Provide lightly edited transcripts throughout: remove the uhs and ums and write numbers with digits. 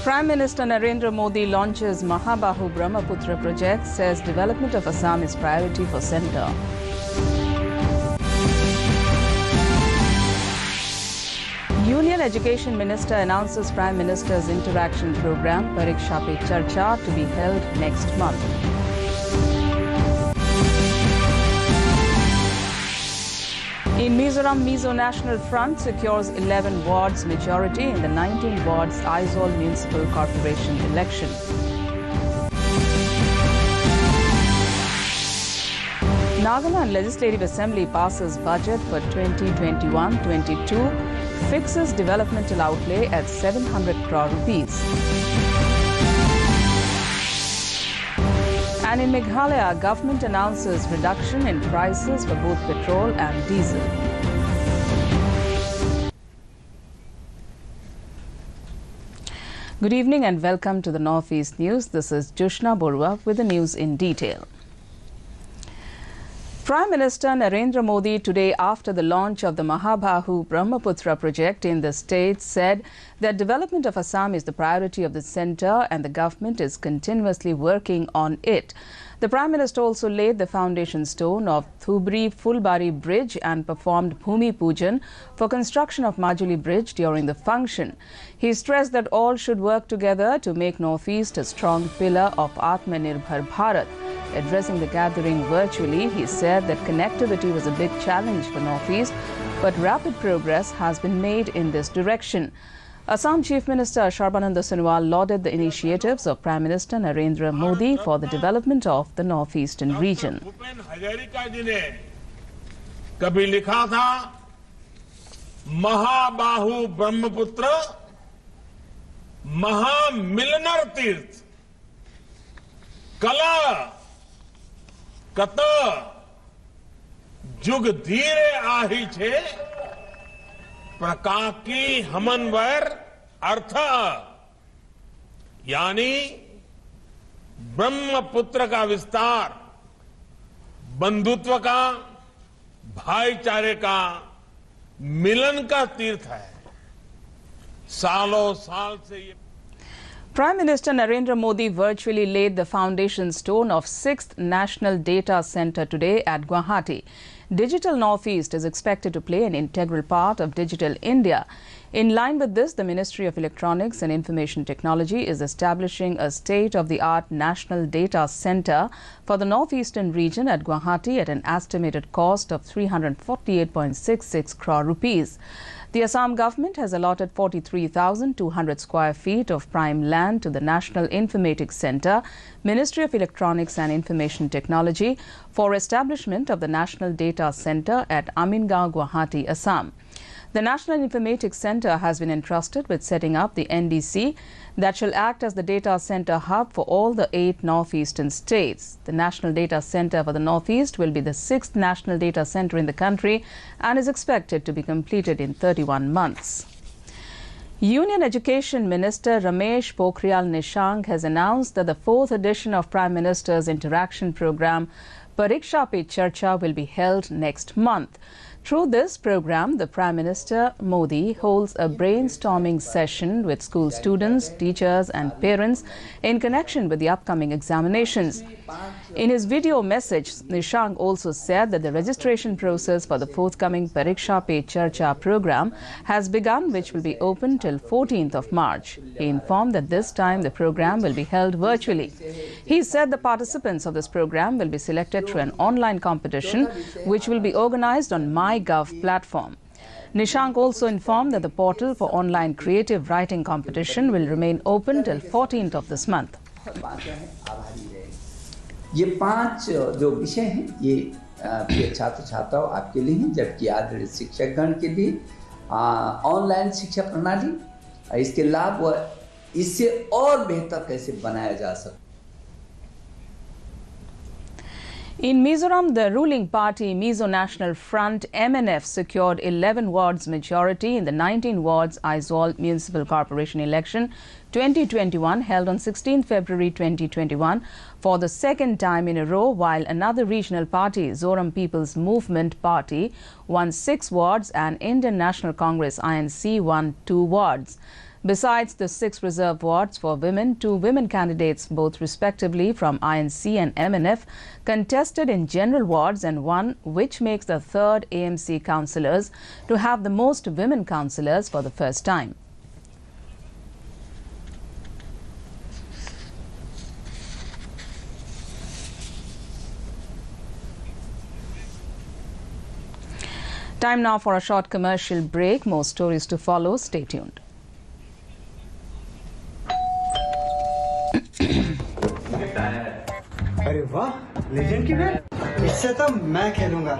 Prime Minister Narendra Modi launches Mahabahu Brahmaputra project, says development of Assam is priority for centre. Union Education Minister announces Prime Minister's interaction program Pariksha Pe Charcha to be held next month. In Mizoram, Mizo National Front secures 11 wards majority in the 19 wards Aizawl Municipal Corporation election. Nagaland Legislative Assembly passes budget for 2021-22, fixes developmental outlay at 700 crore rupees. And in Meghalaya, government announces reduction in prices for both petrol and diesel. Good evening and welcome to the Northeast News. This is Jushna Borua with the news in detail. Prime Minister Narendra Modi today, after the launch of the Mahabahu Brahmaputra project in the state, said that development of Assam is the priority of the centre and the government is continuously working on it. The Prime Minister also laid the foundation stone of Thubri-Fulbari Bridge and performed Bhumi Pujan for construction of Majuli Bridge during the function. He stressed that all should work together to make Northeast a strong pillar of Atmanirbhar Bharat. Addressing the gathering virtually, he said that connectivity was a big challenge for Northeast, but rapid progress has been made in this direction. Assam Chief Minister Sarbananda Sonowal lauded the initiatives of Prime Minister Narendra Modi for the development of the Northeastern region. कभी लिखा था महाबाहु ब्रह्मपुत्र महामिलनर तीर्थ कला कत जुग धीरे आही छे प्रकाकी हमनवर अर्थ यानी ब्रह्मपुत्र का विस्तार बंधुत्व का भाईचारे का मिलन का तीर्थ है सालों साल से ये Prime Minister Narendra Modi virtually laid the foundation stone of 6th National Data Centre today at Guwahati. Digital Northeast is expected to play an integral part of Digital India. In line with this, the Ministry of Electronics and Information Technology is establishing a state-of-the-art National Data Centre for the Northeastern region at Guwahati at an estimated cost of 348.66 crore rupees. The Assam government has allotted 43,200 square feet of prime land to the National Informatics Centre, Ministry of Electronics and Information Technology, for establishment of the National Data Centre at Amingaon, Guwahati, Assam. The National Informatics Centre has been entrusted with setting up the NDC that shall act as the data centre hub for all the 8 northeastern states. The National Data Centre for the Northeast will be the 6th national data centre in the country and is expected to be completed in 31 months. Union Education Minister Ramesh Pokhriyal Nishank has announced that the 4th edition of Prime Minister's interaction program Pariksha Pe Charcha will be held next month. Through this program, the Prime Minister Modi holds a brainstorming session with school students, teachers and parents in connection with the upcoming examinations. In his video message, Nishank also said that the registration process for the forthcoming Pariksha Pe Charcha program has begun, which will be open till 14th of March. He informed that this time the program will be held virtually. He said the participants of this program will be selected through an online competition, which will be organized on MyGov platform. Nishank also informed that the portal for online creative writing competition will remain open till 14th of this month. ये 5 जो विषय हैं ये प्रिय छात्र छात्राओं आपके लिए हैं, जबकि आदरणीय शिक्षकगण के लिए ऑनलाइन शिक्षा प्रणाली इसके लाभ व इससे और बेहतर कैसे बनाया जा सकता। In Mizoram, the ruling party Mizo National Front MNF secured 11 wards majority in the 19 wards Aizawl Municipal Corporation election 2021 held on 16 February 2021 for the second time in a row, while another regional party, Zoram People's Movement Party, won 6 wards and Indian National Congress INC won 2 wards. Besides the 6 reserved wards for women, 2 women candidates, both respectively from INC and MNF, contested in general wards and won, which makes the 3rd AMC councillors to have the most women councillors for the first time. Time now for a short commercial break. More stories to follow. Stay tuned. अरे वाह, legend की bat. इससे तो मैं खेलूंगा।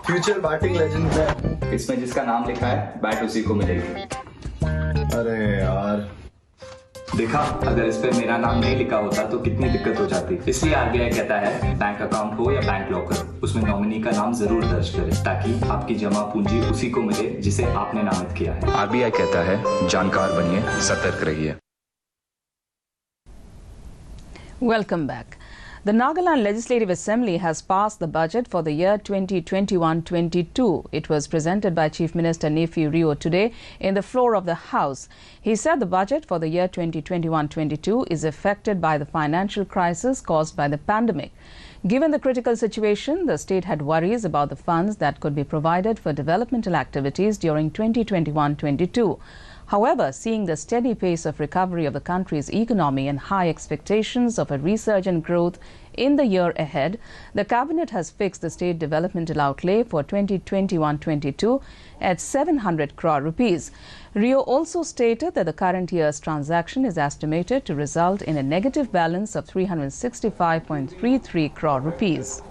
Future batting legend bat. इसमें जिसका नाम लिखा है, बैट उसी को मिलेगी। अरे यार, देखा, अगर इस पे मेरा नाम नहीं लिखा होता तो कितनी दिक्कत हो जाती। इसलिए आरबीआई कहता है, बैंक अकाउंट हो या बैंक लॉकर, उसमें नॉमिनी का नाम जरूर दर्ज करें, ताकि आपकी जमा पूंजी उसी को मिले जिसे आपने नामित किया है। आरबीआई कहता है, जानकार बनिए, सतर्क रहिए। Welcome back. The Nagaland Legislative Assembly has passed the budget for the year 2021-22. It was presented by Chief Minister Nephew Rio today in the floor of the House. He said the budget for the year 2021-22 is affected by the financial crisis caused by the pandemic. Given the critical situation, the state had worries about the funds that could be provided for developmental activities during 2021-22. However, seeing the steady pace of recovery of the country's economy and high expectations of a resurgent growth in the year ahead, the Cabinet has fixed the state developmental outlay for 2021-22 at 700 crore rupees. Rio also stated that the current year's transaction is estimated to result in a negative balance of 365.33 crore rupees.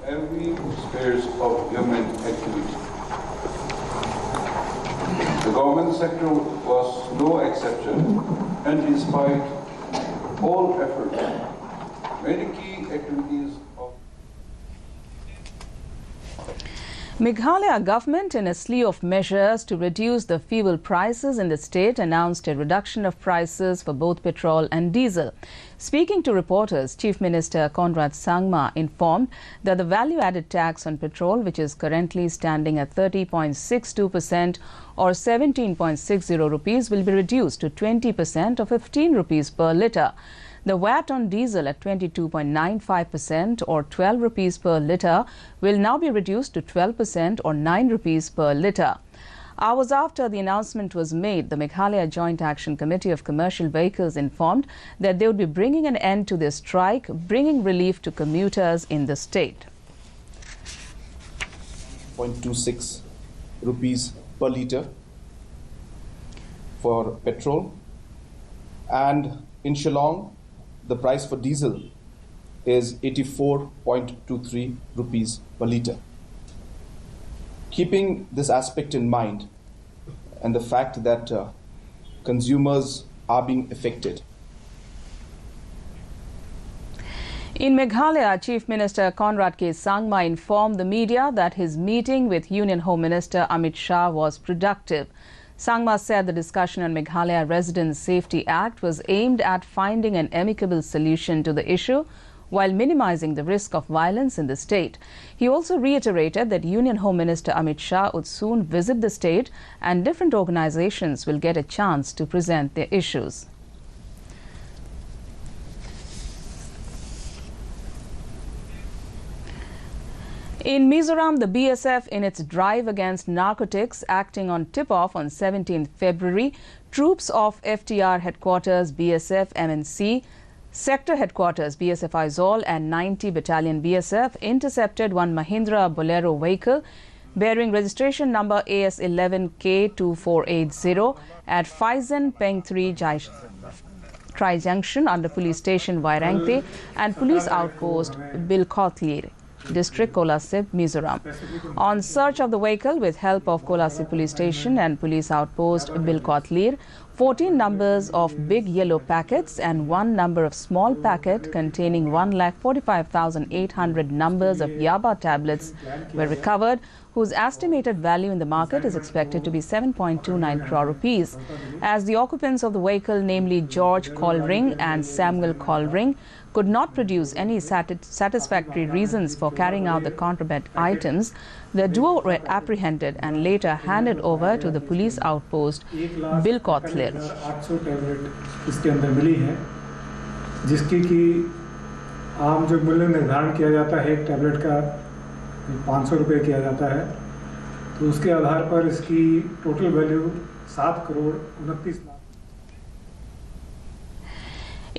Every spheres of government activity. The government sector was no exception, and despite all efforts, many key activities of Meghalaya government, in a slew of measures to reduce the fuel prices in the state, announced a reduction of prices for both petrol and diesel. Speaking to reporters, Chief Minister Sangma informed that the value-added tax on petrol, which is currently standing at 30.62% or 17.60 rupees, will be reduced to 20% or 15 rupees per litre. The VAT on diesel at 22.95% or 12 rupees per litre will now be reduced to 12% or 9 rupees per litre. Hours after the announcement was made, the Meghalaya Joint Action Committee of Commercial Vehicles informed that they would be bringing an end to their strike, bringing relief to commuters in the state. 0.26 rupees per litre for petrol, and in Shillong the price for diesel is 84.23 rupees per litre. Keeping this aspect in mind and the fact that consumers are being affected. In Meghalaya, Chief Minister Sangma informed the media that his meeting with Union Home Minister Amit Shah was productive. Sangma said the discussion on Meghalaya Residents Safety Act was aimed at finding an amicable solution to the issue while minimizing the risk of violence in the state. He also reiterated that Union Home Minister Amit Shah would soon visit the state and different organizations will get a chance to present their issues. In Mizoram, the BSF, in its drive against narcotics, acting on tip-off on 17th February, troops of FTR headquarters BSF MNC, sector headquarters BSF Aizawl and 90 Battalion BSF intercepted one Mahindra Bolero vehicle bearing registration number AS11K2480 at Phaizen Peng 3 Tri Junction under police station Vairangte and police outpost Bilkotlir, District Kolasib, Mizoram. On search of the vehicle with help of Kolasib police station and police outpost Bilkotlir, 14 numbers of big yellow packets and 1 number of small packet containing 1,45,800 numbers of Yaba tablets were recovered, whose estimated value in the market is expected to be 7.29 crore rupees. As the occupants of the vehicle, namely George Colring and Samuel Colring, could not produce any satisfactory reasons for carrying out the contraband items, the duo were apprehended and later handed over to the police outpost Bilkotlir. positive. 800 tablet इसके अंदर मिली है, जिसकी कि आम जो मूल्य निर्धारण किया जाता है एक टैबलेट का 500 रुपये किया जाता है, तो उसके आधार पर इसकी total value 7,29,00,000।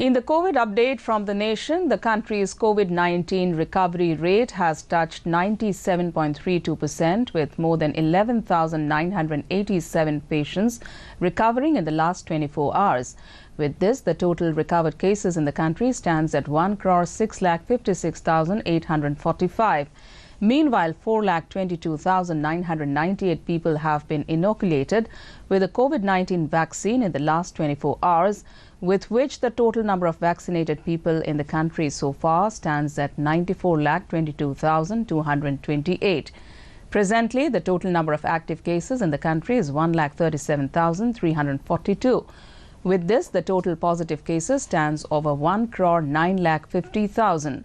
In the COVID update from the nation, the country's COVID-19 recovery rate has touched 97.32%, with more than 11,987 patients recovering in the last 24 hours. With this, the total recovered cases in the country stands at 1,656,845. Meanwhile, 4,22,998 people have been inoculated with the COVID-19 vaccine in the last 24 hours, with which the total number of vaccinated people in the country so far stands at 94,22,228. Presently, the total number of active cases in the country is 1,37,342. With this, the total positive cases stands over 1,09,50,000.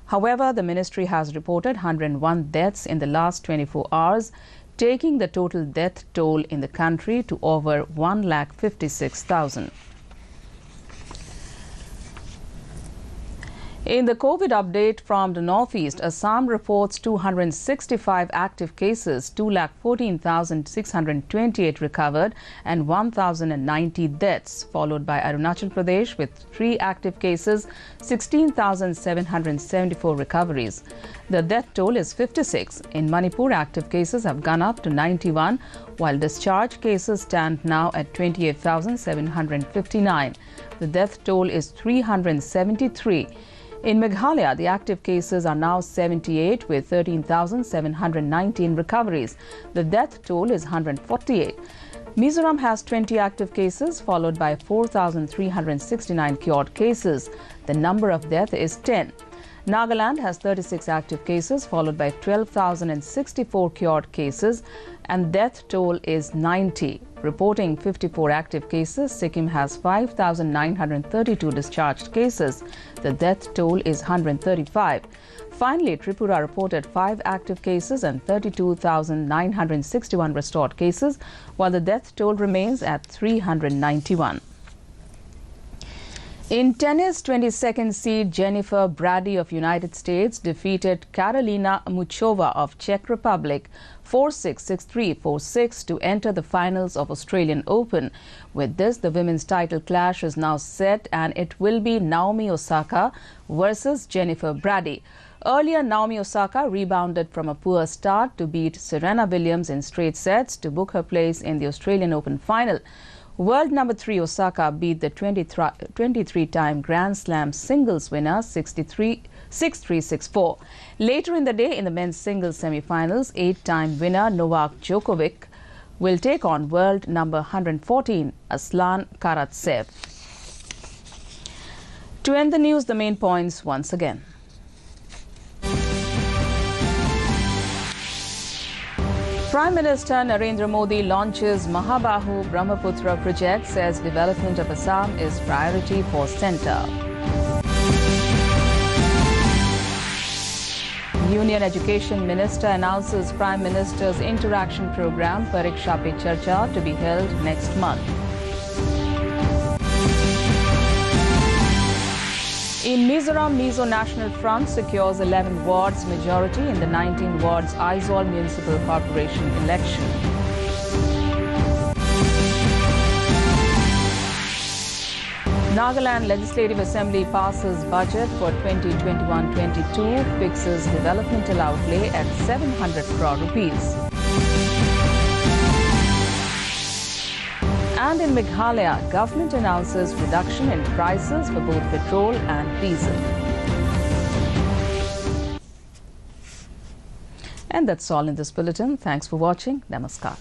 However, the ministry has reported 101 deaths in the last 24 hours, taking the total death toll in the country to over 1,56,000. In the COVID update from the Northeast, Assam reports 265 active cases, 2,14,628 recovered and 1,090 deaths, followed by Arunachal Pradesh with 3 active cases, 16,774 recoveries. The death toll is 56. In Manipur, active cases have gone up to 91, while discharge cases stand now at 28,759. The death toll is 373. In Meghalaya, the active cases are now 78 with 13,719 recoveries. The death toll is 148. Mizoram has 20 active cases, followed by 4,369 cured cases. The number of deaths is 10. Nagaland has 36 active cases, followed by 12,064 cured cases, and death toll is 90. Reporting 54 active cases, Sikkim has 5,932 discharged cases. The death toll is 135. Finally, Tripura reported 5 active cases and 32,961 restored cases, while the death toll remains at 391. In tennis, 22nd seed Jennifer Brady of United States defeated Karolina Muchova of Czech Republic 4-6, 6-3, 4-6 to enter the finals of Australian Open. With this, the women's title clash is now set, and it will be Naomi Osaka versus Jennifer Brady. Earlier, Naomi Osaka rebounded from a poor start to beat Serena Williams in straight sets to book her place in the Australian Open final. World number 3 Osaka beat the 23-time Grand Slam singles winner 6-3, 6-4. Later in the day, in the men's singles semi-finals, 8-time winner Novak Djokovic will take on world number 114 Aslan Karatsev. To end the news, the main points once again. Prime Minister Narendra Modi launches Mahabahu Brahmaputra project, says development of Assam is priority for centre. Union Education Minister announces Prime Minister's interaction program Pariksha Pe Charcha to be held next month. In Mizoram, Mizo National Front secures 11 wards majority in the 19 wards Aizawl Municipal Corporation election. Nagaland Legislative Assembly passes budget for 2021-22, fixes developmental outlay at 700 crore rupees. And in Meghalaya, government announces reduction in prices for both petrol and diesel. And that's all in this bulletin. Thanks for watching. Namaskar.